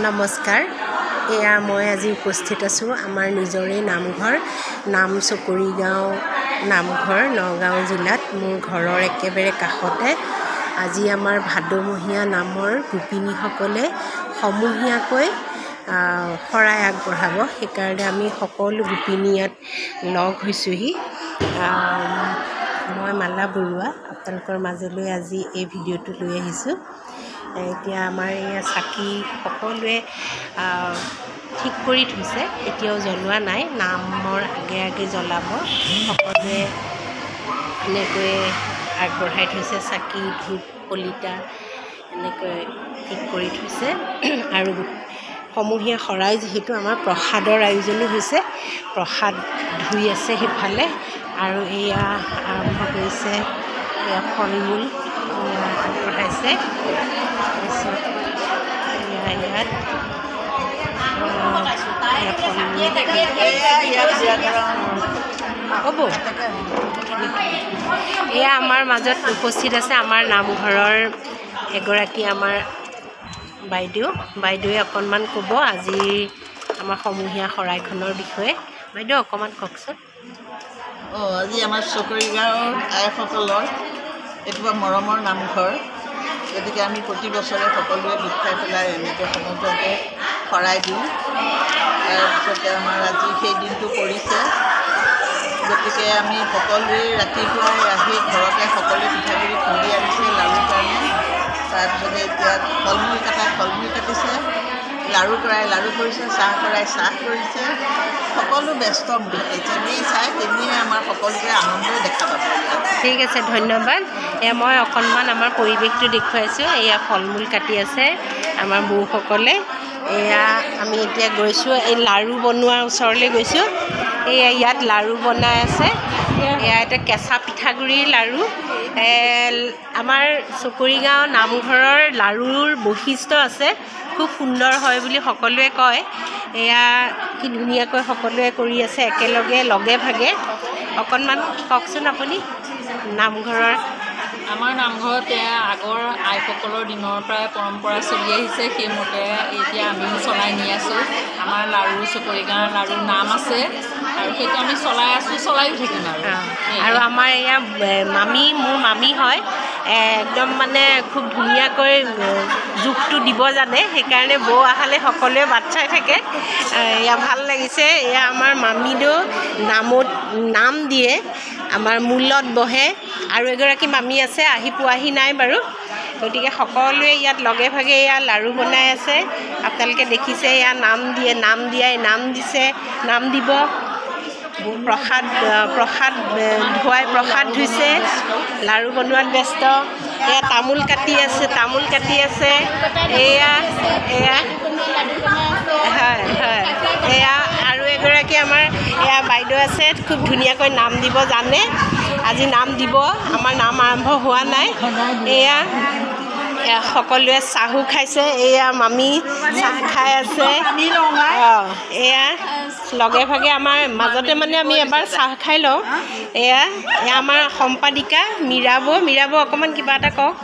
নমস্কাৰ। এয়া মই আজি উপস্থিত আছোঁ আমাৰ নিজৰে নামঘৰ নাম চকৰিগাঁও নামঘৰ নগাঁও জিলাত মোৰ ঘৰৰ একেবাৰে কাষতে আজি আমাৰ ভাদমহীয়া নামৰ গোপিনীসকলে সমূহীয়াকৈ শৰাই আগবঢ়াব। সেইকাৰণে আমি সকলো গোপিনী ইয়াত লগ হৈছোঁহি। মই মালা বৰুৱা আপোনালোকৰ মাজলৈ আজি এই ভিডিঅ'টো লৈ আহিছোঁ। এতিয়া আমাৰ এয়া চাকি সকলোৱে ঠিক কৰি থৈছে, এতিয়াও জ্বলোৱা নাই। নামৰ আগে আগে জ্বলাব। সকলোৱে এনেকৈ আগবঢ়াই থৈছে চাকি ধূপ কলিতা এনেকৈ ঠিক কৰি থৈছে। আৰু সমূহীয়া শৰাই যিহেতু আমাৰ প্ৰসাদৰ আয়োজনো হৈছে, প্ৰসাদ ধুই আছে সিফালে। আৰু এয়া আৰম্ভ কৰিছে, এয়া ফল মূল আগবঢ়াইছে। তাৰপিছত ইয়াত হ'ব। এয়া আমাৰ মাজত উপস্থিত আছে আমাৰ নামঘৰৰ এগৰাকী আমাৰ বাইদেৱে অকণমান ক'ব আজি আমাৰ সমূহীয়া শৰাইখনৰ বিষয়ে। বাইদেউ অকণমান কওকচোন। আজি আমাৰ চকৰিগাঁৱৰ আইসকলৰ এইটো মৰমৰ নামঘৰ, গতিকে আমি প্ৰতি বছৰে সকলোৱে গোট খাই পেলাই এনেকৈ সমুদ্ৰতে শৰাই দিওঁ। তাৰপিছতে আমাৰ আজি সেই দিনটো পৰিছে, গতিকে আমি সকলোৱে ৰাতিপুৱাই আহি ঘৰতে সকলোৱে পিঠাগুড়ি খুন্দি আনিছে লাড়ুৰ কাৰণে। তাৰপিছতে এতিয়া ফল মূল কাটিছে, লাড়ু কৰাই লাড়ু কৰিছে, চাহ কৰাই চাহ কৰিছে। সকলো ব্যস্ত যেনেই চাই তেনেই আমাৰ সকলোকে আনন্দই দেখা পাব। ঠিক আছে, ধন্যবাদ। মই অকণমান আমাৰ পৰিৱেশটো দেখুৱাইছোঁ। এয়া ফল মূল কাটি আছে আমাৰ বৌসকলে। এয়া আমি এতিয়া গৈছোঁ এই লাড়ু বনোৱাৰ ওচৰলৈ গৈছোঁ। এয়া ইয়াত লাড়ু বনাই আছে। এয়া এটা কেঁচা পিঠাগুড়িৰ লাড়ু। আমাৰ চকৰিগাঁও নামঘৰৰ লাড়ুৰ বৈশিষ্ট্য আছে, খুব সুন্দৰ হয় বুলি সকলোৱে কয়। এয়া কি ধুনীয়াকৈ সকলোৱে কৰি আছে একেলগে লগে ভাগে। অকণমান কওকচোন আপুনি নামঘৰৰ। আমাৰ নামঘৰত আগৰ আইসকলৰ দিনৰ পৰাই পৰম্পৰা চলি আহিছে, সেইমতে এতিয়া আমিও চলাই নি আছোঁ। আমাৰ লাড়ু চকৰিগাঁৱৰ লাড়ুৰ নাম আছে আৰু সেইটো আমি চলাই আছোঁ, চলাইও থাকিম। আৰু আমাৰ এয়া মোৰ মামী হয়, একদম মানে খুব ধুনীয়াকৈ জোখটো দিব জানে। সেইকাৰণে বৌ আহালে সকলোৱে বাট চাই থাকে। এয়া ভাল লাগিছে। এয়া আমাৰ মামীদো নাম দিয়ে, আমাৰ মূলত বহে। আৰু এগৰাকী মামী আছে, আহি পোৱাহি নাই বাৰু। গতিকে সকলোৱে ইয়াত লগে ভাগে এয়া লাড়ু বনাই আছে। আপোনালোকে দেখিছে এয়া নাম দিছে, নাম দিব। প্ৰসাদ ধুইছে, লাড়ু বনোৱাত ব্যস্ত। এয়া তামোল কাটি আছে। এয়া হয় এয়া আৰু এগৰাকী আমাৰ এয়া বাইদেউ আছে, খুব ধুনীয়াকৈ নাম দিব জানে। আজি নাম দিব, আমাৰ নাম আৰম্ভ হোৱা নাই। এয়া সকলোৱে চাহো খাইছে। এয়া মামী চাহ খাই আছে। এয়া লগে ভাগে আমাৰ মাজতে মানে আমি এবাৰ চাহ খাই লওঁ। এয়া আমাৰ সম্পাদিকা মীৰাবৌ অকণমান কিবা এটা কওক।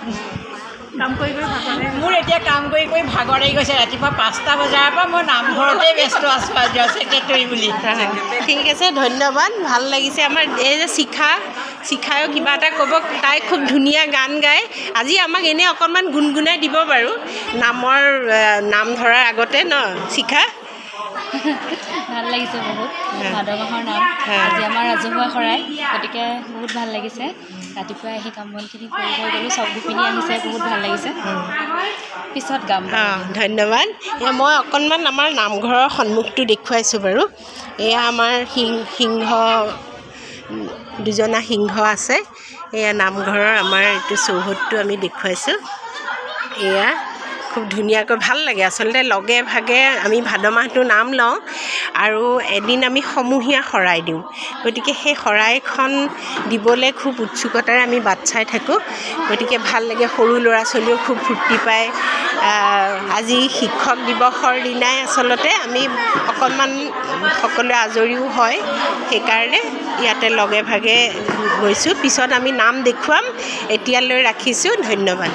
মোৰ এতিয়া কাম কৰি ভাগৰ লাগি গৈছে। ৰাতিপুৱা 5টা বজাৰ পৰা মই নামঘৰতে ব্যস্ত আছোঁ আজি ছেক্ৰেটেৰী বুলি। ঠিক আছে, ধন্যবাদ। ভাল লাগিছে। আমাৰ এই যে শিখায়ো কিবা এটা ক'ব। তাই খুব ধুনীয়া গান গায়। আজি আমাক এনেই অকণমান গুণগুণাই দিব বাৰু নাম ধৰাৰ আগতে ন শিখা। ভাল লাগিছে বহুত। ভাদ মাহৰ নাম, আজি আমাৰ ৰাজহুৱা শৰাই, গতিকে বহুত ভাল লাগিছে। ৰাতিপুৱা আহি কাম বনখিনি কৰি গ'লোঁ, চব গোপিনী আহিছে, বহুত ভাল লাগিছে। পিছত গাম। ধন্যবাদ। মই অকণমান আমাৰ নামঘৰৰ সন্মুখটো দেখুৱাইছোঁ বাৰু। এয়া আমাৰ দুজনা সিংহ আছে। এয়া নামঘৰৰ আমাৰ এইটো চৌহদটো আমি দেখুৱাইছোঁ। এয়া খুব ধুনীয়াকৈ ভাল লাগে। আচলতে লগে ভাগে আমি ভাদ মাহটো নাম লওঁ আৰু এদিন আমি সমূহীয়া শৰাই দিওঁ। গতিকে সেই শৰাইখন দিবলৈ খুব উৎসুকতাৰে আমি বাট চাই থাকোঁ। গতিকে ভাল লাগে। সৰু ল'ৰা ছোৱালীয়েও খুব ফূৰ্তি পায়। আজি শিক্ষক দিৱসৰ দিনাই আচলতে আমি অকণমান সকলোৱে আজৰিও হয়, সেইকাৰণে ইয়াতে লগে ভাগে গৈছোঁ। পিছত আমি নাম দেখুৱাম। এতিয়ালৈ ৰাখিছোঁ। ধন্যবাদ।